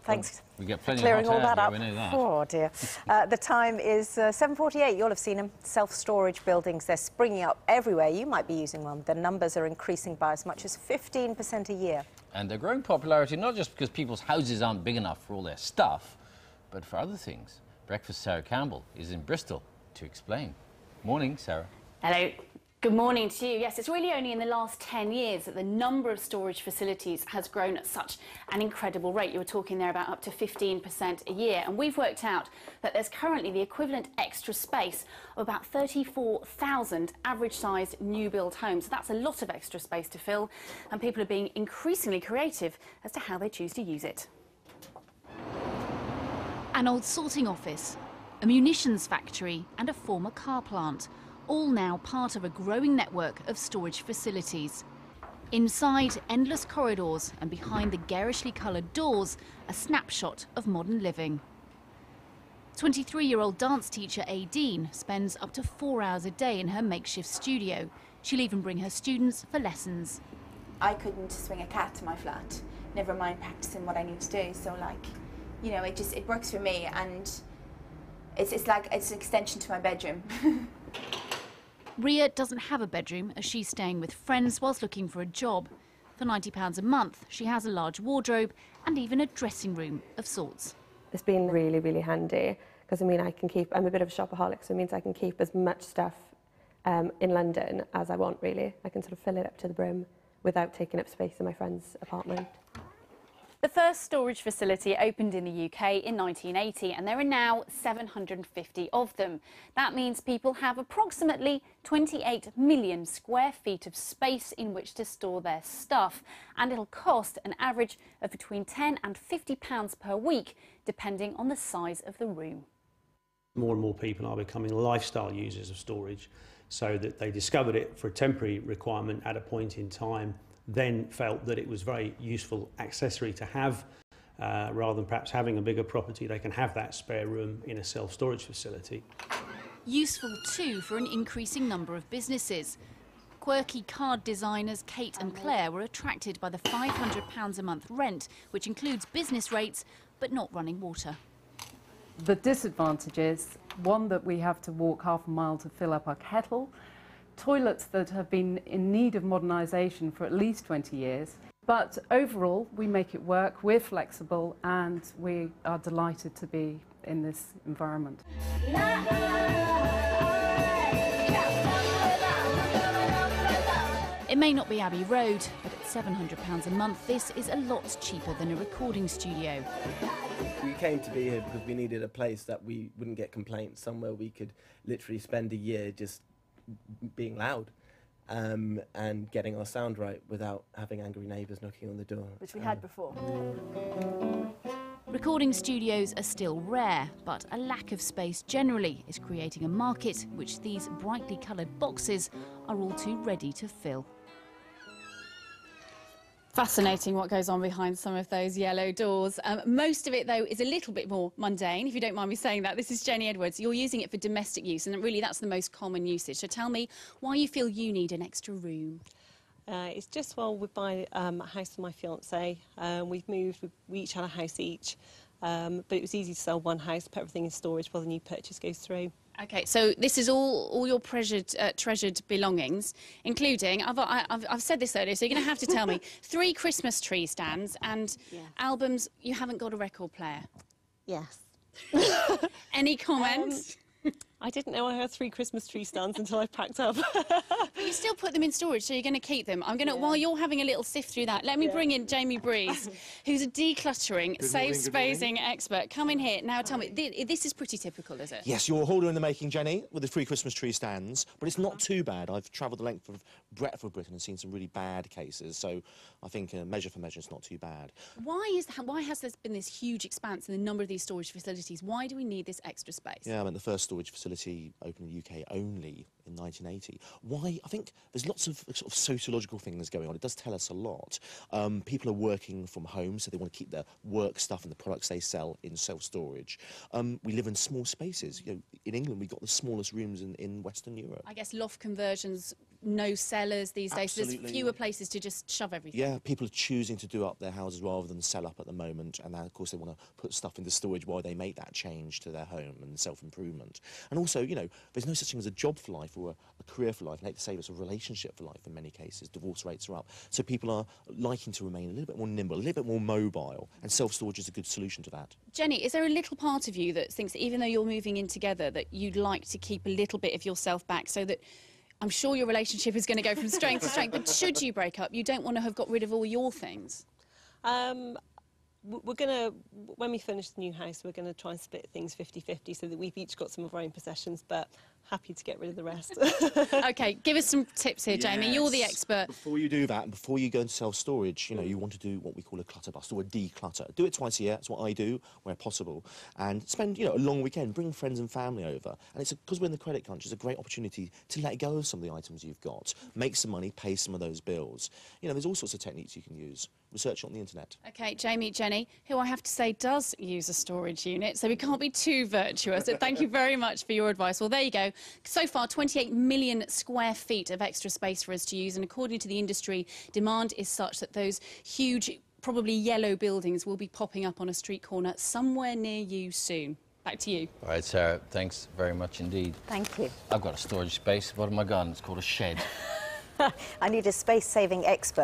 Thanks we get for plenty clearing of hot all that air, up. we know that. Oh dear. The time is 7:48. You'll have seen them. Self-storage buildings, they're springing up everywhere. You might be using one. The numbers are increasing by as much as 15% a year. And they're growing popularity not just because people's houses aren't big enough for all their stuff, but for other things. Breakfast Sarah Campbell is in Bristol to explain. Morning, Sarah. Hello. Good morning to you. Yes, it's really only in the last 10 years that the number of storage facilities has grown at such an incredible rate. You were talking there about up to 15% a year. And we've worked out that there's currently the equivalent extra space of about 34,000 average-sized new build homes. That's a lot of extra space to fill, and people are being increasingly creative as to how they choose to use it. An old sorting office, a munitions factory and a former car plant, all now part of a growing network of storage facilities. Inside, endless corridors, and behind the garishly coloured doors, a snapshot of modern living. 23-year-old dance teacher Aideen spends up to 4 hours a day in her makeshift studio. She'll even bring her students for lessons. I couldn't swing a cat to my flat, never mind practicing what I need to do, so like, you know, it works for me, and it's like it's an extension to my bedroom. Ria doesn't have a bedroom as she's staying with friends whilst looking for a job. For £90 a month, she has a large wardrobe and even a dressing room of sorts. It's been really, really handy because, I mean, I'm a bit of a shopaholic, so it means I can keep as much stuff in London as I want, really. I can sort of fill it up to the brim without taking up space in my friend's apartment. The first storage facility opened in the UK in 1980, and there are now 750 of them. That means people have approximately 28 million square feet of space in which to store their stuff, and it'll cost an average of between £10 and £50 per week, depending on the size of the room. More and more people are becoming lifestyle users of storage, so that they discovered it for a temporary requirement at a point in time, then felt that it was very useful accessory to have, rather than perhaps having a bigger property. They can have that spare room in a self-storage facility. Useful too for an increasing number of businesses. Quirky card designers Kate and Claire were attracted by the £500 a month rent, which includes business rates but not running water. The disadvantage is, one, that we have to walk half a mile to fill up our kettle, toilets that have been in need of modernisation for at least 20 years. But overall, we make it work, we're flexible, and we are delighted to be in this environment. It may not be Abbey Road, but at £700 a month, this is a lot cheaper than a recording studio. We came to be here because we needed a place that we wouldn't get complaints, somewhere we could literally spend a year just being loud and getting our sound right without having angry neighbours knocking on the door. Which we had before. Recording studios are still rare, but a lack of space generally is creating a market which these brightly coloured boxes are all too ready to fill. Fascinating what goes on behind some of those yellow doors. Most of it, though, is a little bit more mundane, if you don't mind me saying that. This is Jenny Edwards. You're using it for domestic use, and really that's the most common usage. So tell me why you feel you need an extra room. It's just, well, we buy a house with my fiancé. We've moved, we each had a house each, but it was easy to sell one house, put everything in storage while the new purchase goes through. OK, so this is all your treasured belongings, including, I've said this earlier, so you're going to have to tell me, 3 Christmas tree stands and albums. You haven't got a record player? Yes. Any comments? I didn't know I had 3 Christmas tree stands until I packed up. But you still put them in storage, so you're going to keep them. I'm going to, while you're having a little sift through that, let me bring in Jamie Breese, who's a decluttering, safe spacing expert. Come in here. Now tell me, this is pretty typical, is it? Yes, you're a hoarder in the making, Jenny, with the 3 Christmas tree stands, but it's not too bad. I've travelled the breadth of Britain and seen some really bad cases, so I think measure for measure, it's not too bad. Why has there been this huge expanse in the number of these storage facilities? Why do we need this extra space? Yeah, I mean, the first storage facility opened in the UK only in 1980. Why? I think there's lots of sort of sociological things going on. It does tell us a lot. People are working from home, so they want to keep their work stuff and the products they sell in self-storage. We live in small spaces. You know, in England, we've got the smallest rooms in Western Europe. I guess loft conversions no cellars these days. So there's Absolutely. fewer places to just shove everything. Yeah, people are choosing to do up their houses rather than sell up at the moment, and now, of course, they want to put stuff into storage while they make that change to their home and self-improvement. And also, you know, there's no such thing as a job for life or a career for life. I hate to say it's a relationship for life in many cases. Divorce rates are up. So people are liking to remain a little bit more nimble, a little bit more mobile, and self-storage is a good solution to that. Jenny, is there a little part of you that thinks that even though you're moving in together, that you'd like to keep a little bit of yourself back, so that I'm sure your relationship is going to go from strength to strength, but should you break up, you don't want to have got rid of all your things? We're going to, when we finish the new house, we're going to try and split things 50-50 so that we've each got some of our own possessions, but happy to get rid of the rest. OK, give us some tips here, Jamie. You're the expert. Before you do that, and before you go into self-storage, you know, you want to do what we call a clutter bust or a declutter. Do it twice a year. That's what I do, where possible. And spend, you know, a long weekend. Bring friends and family over. And it's because we're in the credit crunch, it's a great opportunity to let go of some of the items you've got. Make some money, pay some of those bills. You know, there's all sorts of techniques you can use. Research on the internet. OK, Jamie, Jenny, who I have to say does use a storage unit, so we can't be too virtuous. So thank you very much for your advice. Well, there you go. So far, 28 million square feet of extra space for us to use, and according to the industry, demand is such that those huge, probably yellow buildings will be popping up on a street corner somewhere near you soon. Back to you. All right, Sarah, thanks very much indeed. Thank you. I've got a storage space. What have I got? It's called a shed. I need a space-saving expert.